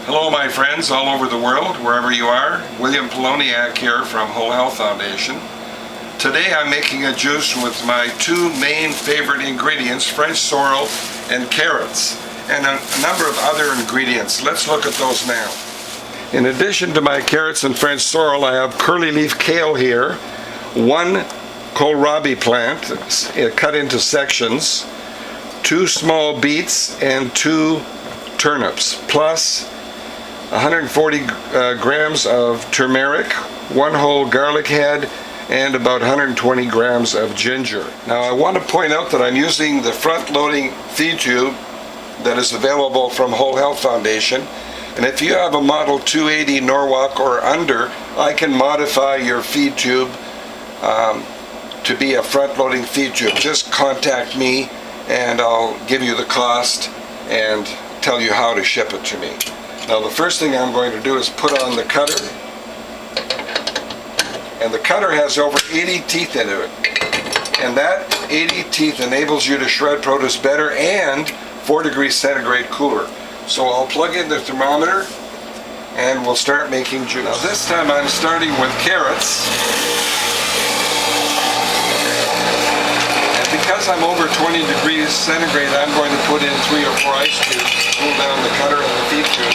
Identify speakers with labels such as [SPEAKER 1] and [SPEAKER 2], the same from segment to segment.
[SPEAKER 1] Hello my friends all over the world, wherever you are. William Poloniak here from Whole Health Foundation. Today I'm making a juice with my two main favorite ingredients, French sorrel and carrots, and a number of other ingredients. Let's look at those now. In addition to my carrots and French sorrel, I have curly leaf kale here, one kohlrabi plant cut into sections, two small beets, and two turnips, plus 140 grams of turmeric, one whole garlic head, and about 120 grams of ginger. Now I want to point out that I'm using the front-loading feed tube that is available from Whole Health Foundation, and if you have a model 280 Norwalk or under, I can modify your feed tube to be a front-loading feed tube. Just contact me and I'll give you the cost and tell you how to ship it to me. Now the first thing I'm going to do is put on the cutter, and the cutter has over 80 teeth in it, and that 80 teeth enables you to shred produce better and 4 degrees centigrade cooler. So I'll plug in the thermometer and we'll start making juice. Now this time I'm starting with carrots, and because I'm over 20 degrees centigrade, I'm going to put in 3 or 4 ice cubes to cool down the cutter and the feed tube.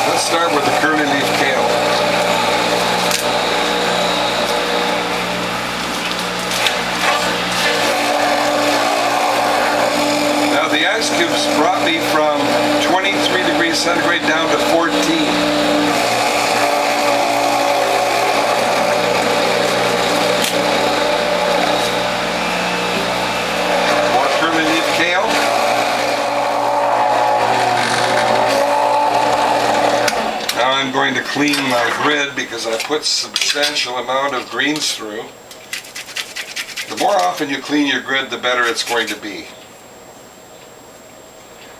[SPEAKER 1] Let's start with the curly leaf kale. Now the ice cubes brought me from 23 degrees centigrade down to 14. More curly leaf kale. Now I'm going to clean my grid because I put substantial amount of greens through. The more often you clean your grid, the better it's going to be.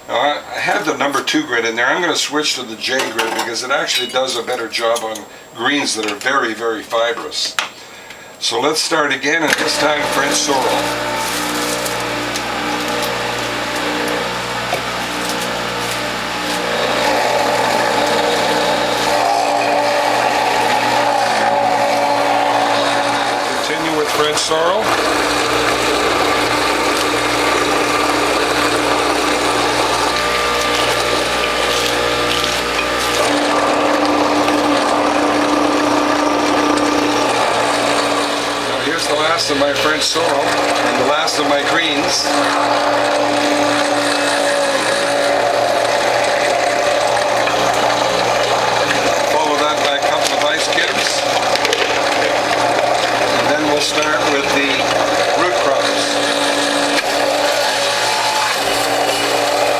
[SPEAKER 1] Now I have the number 2 grid in there. I'm going to switch to the J grid because it actually does a better job on greens that are very, very fibrous. So let's start again, and this time French sorrel. French sorrel. Now here's the last of my French sorrel and the last of my greens. Follow that by a couple of ice cubes. And then we'll start with the root crops.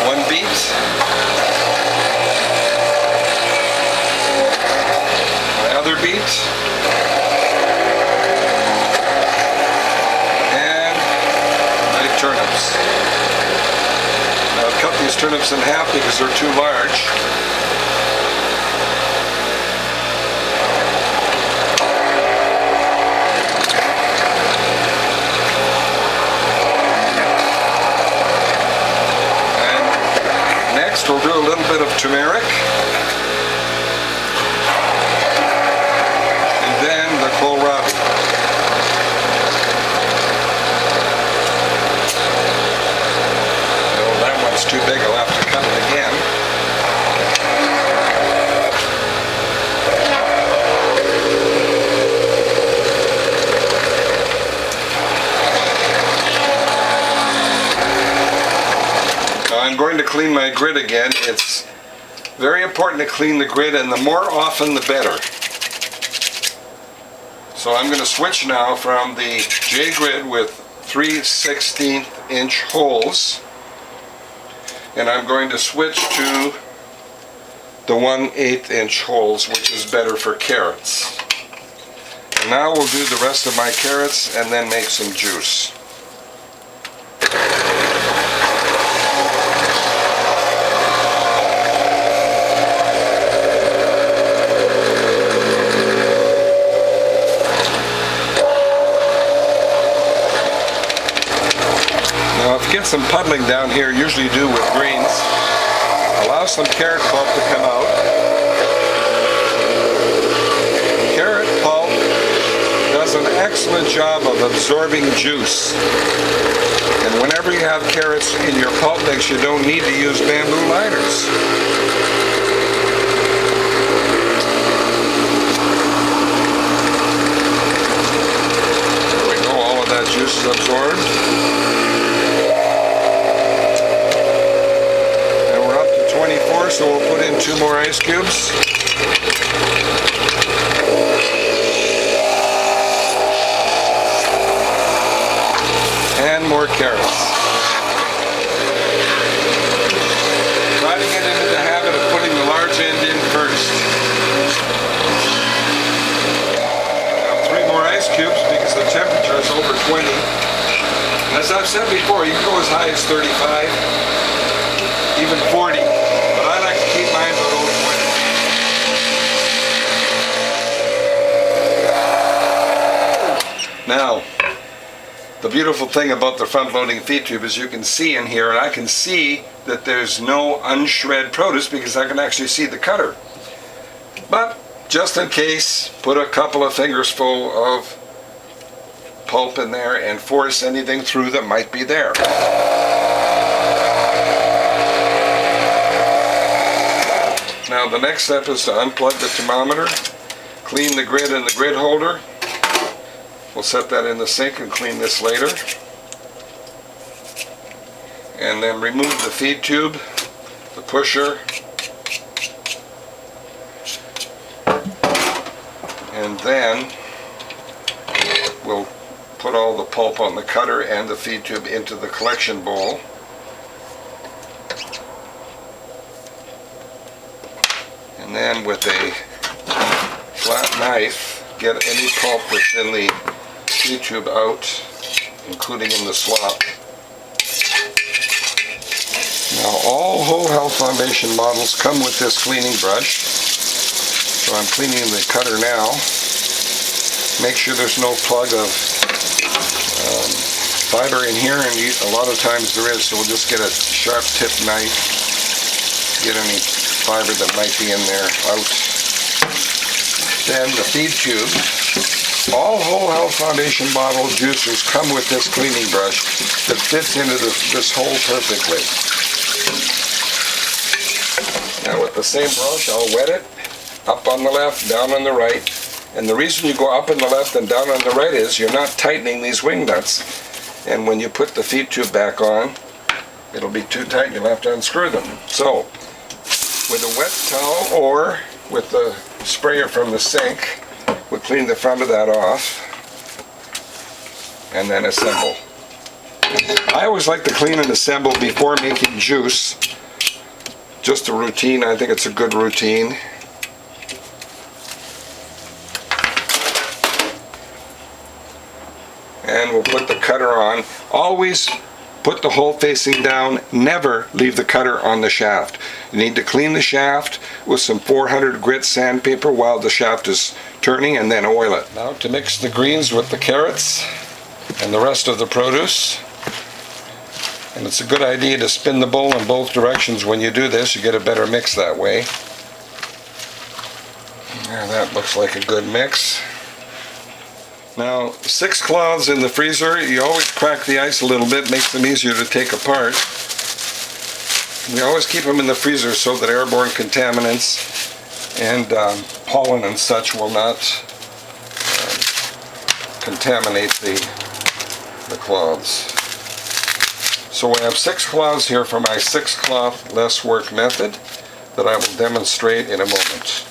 [SPEAKER 1] 1 beet, my other beet, and my turnips. Now I've cut these turnips in half because they're too large. We'll do a little bit of turmeric, and then the kohlrabi. Oh, that one's too big, I'll have to cut it again. I'm going to clean my grid again. It's very important to clean the grid, and the more often the better. So I'm going to switch now from the J grid with 3/16 inch holes, and I'm going to switch to the 1/8 inch holes, which is better for carrots. And now we'll do the rest of my carrots and then make some juice. Now if you get some puddling down here, usually you do with greens, allow some carrot pulp to come out. Carrot pulp does an excellent job of absorbing juice. And whenever you have carrots in your pulp mix, you don't need to use bamboo liners. There we go, all of that juice is absorbed. And we're up to 24, so we'll put in 2 more ice cubes. And more carrots. Try to get into the habit of putting the large end in first. Now 3 more ice cubes because the temperature is over 20. And as I've said before, you can go as high as 35, even 40. But I like to keep mine below 20. Now, the beautiful thing about the front-loading feed tube is you can see in here, and I can see that there's no unshred produce because I can actually see the cutter. But just in case, put a couple of fingers full of pulp in there and force anything through that might be there. Now the next step is to unplug the thermometer, clean the grid and the grid holder. We'll set that in the sink and clean this later. And then remove the feed tube, the pusher, and then we'll put all the pulp on the cutter and the feed tube into the collection bowl. And then with a flat knife, get any pulp within the feed tube out, including in the slop. Now all Whole Health Foundation models come with this cleaning brush. So I'm cleaning the cutter now. Make sure there's no plug of fiber in here, and a lot of times there is, so we'll just get a sharp tip knife, get any fiber that might be in there out. Then the feed tube. All Whole Health Foundation bottle juicers come with this cleaning brush that fits into this hole perfectly. Now with the same brush, I'll wet it up on the left, down on the right. And the reason you go up on the left and down on the right is you're not tightening these wing nuts. And when you put the feed tube back on, it'll be too tight, you'll have to unscrew them. So, with a wet towel or with the sprayer from the sink, we'll clean the front of that off and then assemble. I always like to clean and assemble before making juice. Just a routine, I think it's a good routine. And we'll put the cutter on. Always put the hole facing down, never leave the cutter on the shaft. You need to clean the shaft with some 400 grit sandpaper while the shaft is turning, and then oil it. Now to mix the greens with the carrots and the rest of the produce. And it's a good idea to spin the bowl in both directions when you do this. You get a better mix that way. There, that looks like a good mix. Now, 6 cloths in the freezer, you always crack the ice a little bit, makes them easier to take apart. We always keep them in the freezer so that airborne contaminants and pollen and such will not contaminate the cloths. So I have 6 cloths here for my 6 cloth less work method that I will demonstrate in a moment.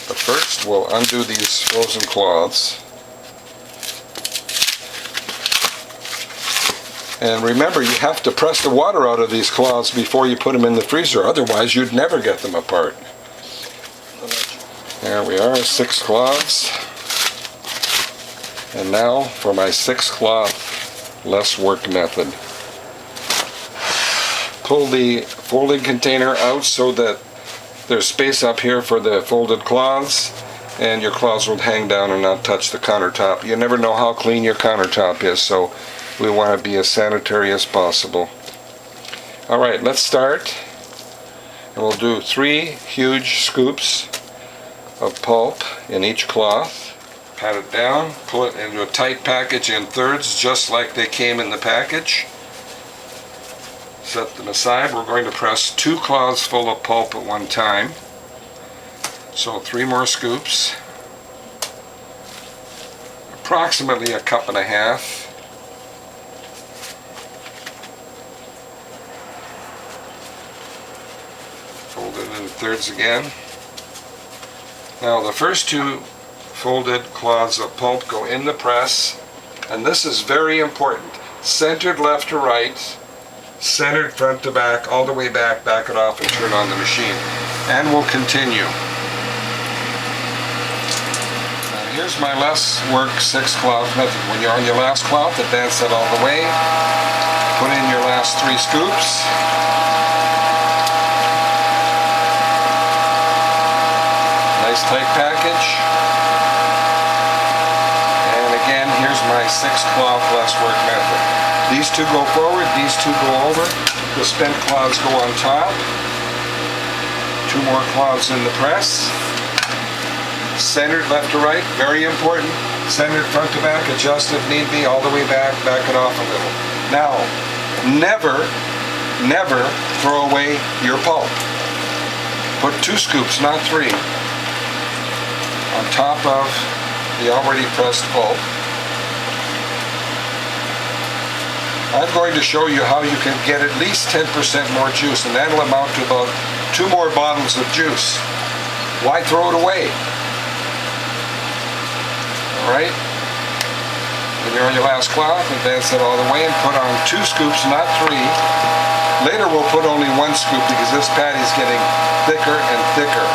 [SPEAKER 1] But first we'll undo these frozen cloths. And remember, you have to press the water out of these cloths before you put them in the freezer, otherwise you'd never get them apart. There we are, 6 cloths. And now for my 6 cloth less work method. Pull the folding container out so that there's space up here for the folded cloths, and your cloths will hang down and not touch the countertop. You never know how clean your countertop is, so We want to be as sanitary as possible. Alright, let's start. And we'll do 3 huge scoops of pulp in each cloth. Pat it down, pull it into a tight package in thirds, just like they came in the package. Set them aside. We're going to press 2 cloths full of pulp at one time. So 3 more scoops. Approximately a cup and a half. Fold it in thirds again. Now the first 2 folded cloths of pulp go in the press, and this is very important. Centered left to right, centered front to back, all the way back, back it off and turn on the machine. And we'll continue. Now here's my less work 6 cloth method. When you're on your last cloth, advance it all the way. Put in your last 3 scoops. Nice tight package. Here's my 6 cloth less work method. These 2 go forward, these 2 go over. The spent cloths go on top. 2 more cloths in the press. Centered left to right, very important. Centered front to back, adjust if need be, all the way back, back it off a little. Now, never throw away your pulp. Put 2 scoops, not 3, on top of the already pressed pulp. I'm going to show you how you can get at least 10% more juice, and that'll amount to about 2 more bottles of juice. Why throw it away? Alright? When you're on your last cloth, advance it all the way and put on 2 scoops, not 3. Later we'll put only 1 scoop because this patty is getting thicker and thicker.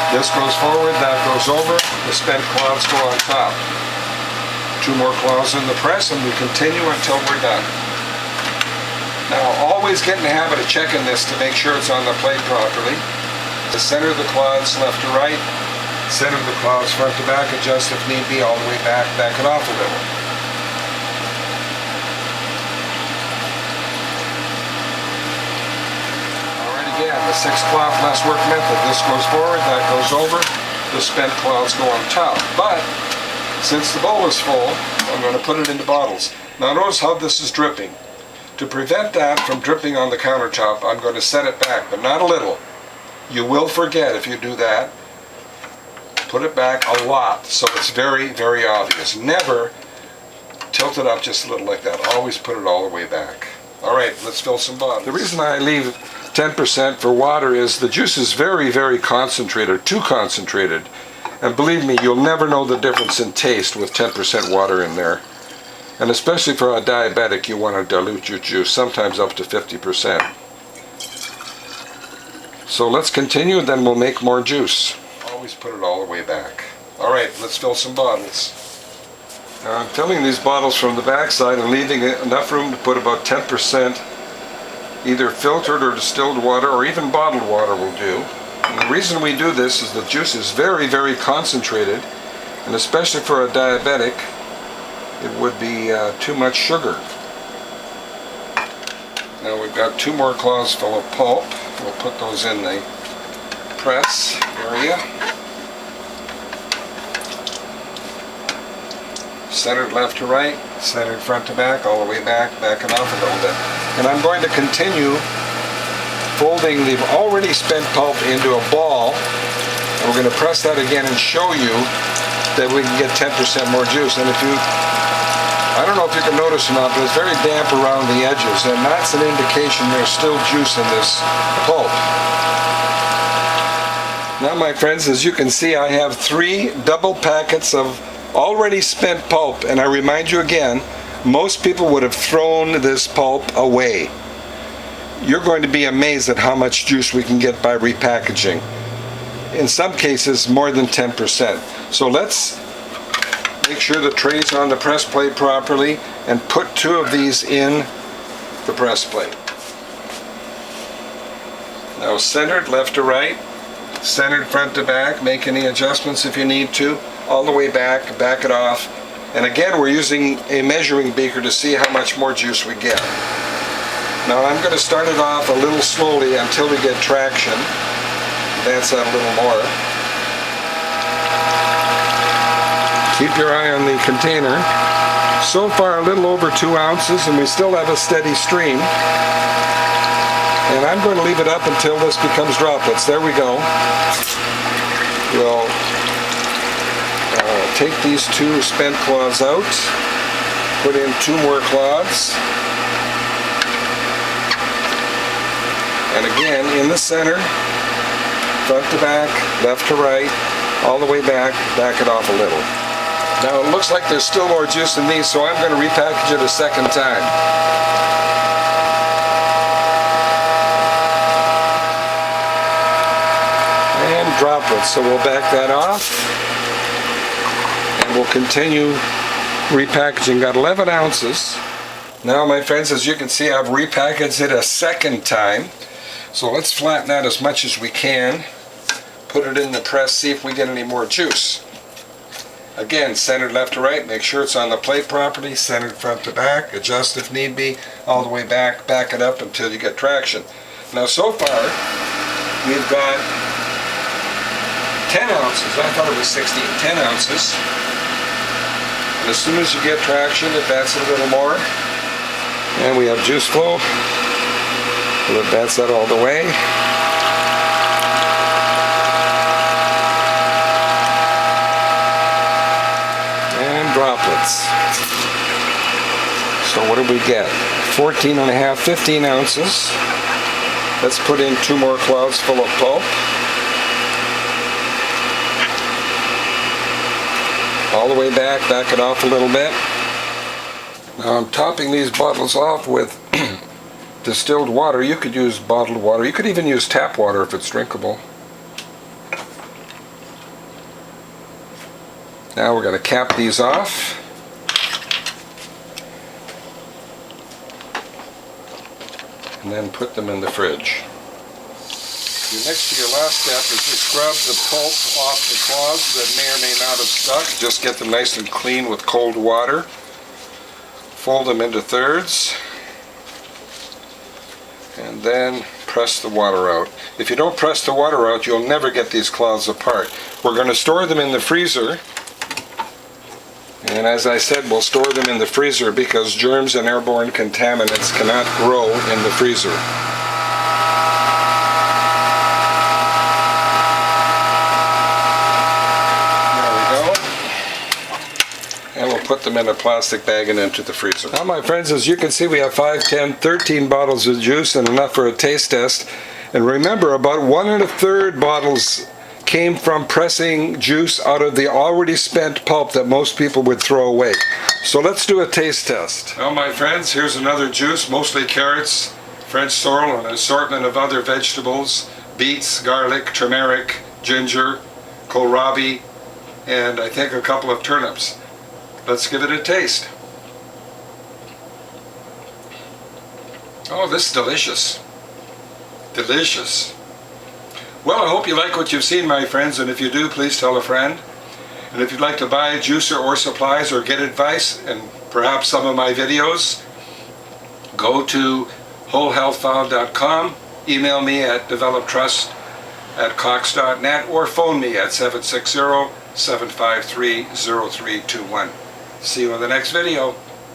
[SPEAKER 1] This goes forward, that goes over, the spent cloths go on top. 2 more cloths in the press and we continue until we're done. Now always get in the habit of checking this to make sure it's on the plate properly. Center the cloths left to right, center the cloths front to back, adjust if need be, all the way back, back it off a little. The 6 cloth less work method. This goes forward, that goes over, the spent cloths go on top. But since the bowl is full, I'm going to put it into bottles. Now notice how this is dripping. To prevent that from dripping on the countertop, I'm going to set it back, but not a little. You will forget if you do that. Put it back a lot, so it's very, very obvious. Never tilt it up just a little like that. Always put it all the way back. Alright, let's fill some bottles. The reason I leave 10% for water is the juice is very, very concentrated, too concentrated. And believe me, you'll never know the difference in taste with 10% water in there. And especially for a diabetic, you want to dilute your juice, sometimes up to 50%. So let's continue, then we'll make more juice. Always put it all the way back. Alright, let's fill some bottles. Now I'm filling these bottles from the back side and leaving enough room to put about 10% either filtered or distilled water, or even bottled water will do. And the reason we do this is the juice is very, very concentrated, and especially for a diabetic, it would be too much sugar. Now we've got 2 more cloths full of pulp. We'll put those in the press area. Centered left to right, centered front to back, all the way back, back it off a little bit. And I'm going to continue folding the already spent pulp into a ball. And we're going to press that again and show you that we can get 10% more juice. And if you, I don't know if you can notice or not, but it's very damp around the edges, and that's an indication there's still juice in this pulp. Now my friends, as you can see, I have 3 double packets of already spent pulp, and I remind you again, most people would have thrown this pulp away. You're going to be amazed at how much juice we can get by repackaging. In some cases, more than 10%. So let's make sure the tray's on the press plate properly and put 2 of these in the press plate. Now centered left to right, centered front to back, make any adjustments if you need to, all the way back, back it off. And again, we're using a measuring beaker to see how much more juice we get. Now I'm going to start it off a little slowly until we get traction. Advance that a little more. Keep your eye on the container. So far a little over 2 ounces and we still have a steady stream. And I'm going to leave it up until this becomes droplets. There we go. We'll take these 2 spent cloths out, put in 2 more cloths. And again, in the center, front to back, left to right, all the way back, back it off a little. Now it looks like there's still more juice in these, so I'm going to repackage it a second time. And droplets, so we'll back that off. And we'll continue repackaging. Got 11 ounces. Now my friends, as you can see, I've repackaged it a second time. So let's flatten that as much as we can. Put it in the press, see if we get any more juice. Again, centered left to right, make sure it's on the plate properly, centered front to back, adjust if need be, all the way back, back it up until you get traction. Now so far, we've got 10 ounces, I thought it was 16, 10 ounces. And as soon as you get traction, advance it a little more. And we have juice flow. We'll advance that all the way. And droplets. So what did we get? 14 and a half, 15 ounces. Let's put in 2 more cloths full of pulp. All the way back, back it off a little bit. Now I'm topping these bottles off with distilled water. You could use bottled water. You could even use tap water if it's drinkable. Now we're going to cap these off. And then put them in the fridge. Next to your last step is to scrub the pulp off the cloths that may or may not have stuck. Just get them nice and clean with cold water. Fold them into thirds. And then press the water out. If you don't press the water out, you'll never get these cloths apart. We're going to store them in the freezer. And as I said, we'll store them in the freezer because germs and airborne contaminants cannot grow in the freezer. Put them in a plastic bag and into the freezer. Now my friends, as you can see, we have 5, 10, 13 bottles of juice and enough for a taste test. And remember, about 1 1/3 bottles came from pressing juice out of the already spent pulp that most people would throw away. So let's do a taste test. Well my friends, here's another juice, mostly carrots, French sorrel, and an assortment of other vegetables, beets, garlic, turmeric, ginger, kohlrabi, and I think a couple of turnips. Let's give it a taste. Oh, this is delicious. Delicious. Well, I hope you like what you've seen, my friends, and if you do, please tell a friend. And if you'd like to buy a juicer or supplies or get advice and perhaps some of my videos, go to wholehealthfound.com, email me at developtrust@cox.net, or phone me at 760-753-0321. See you in the next video.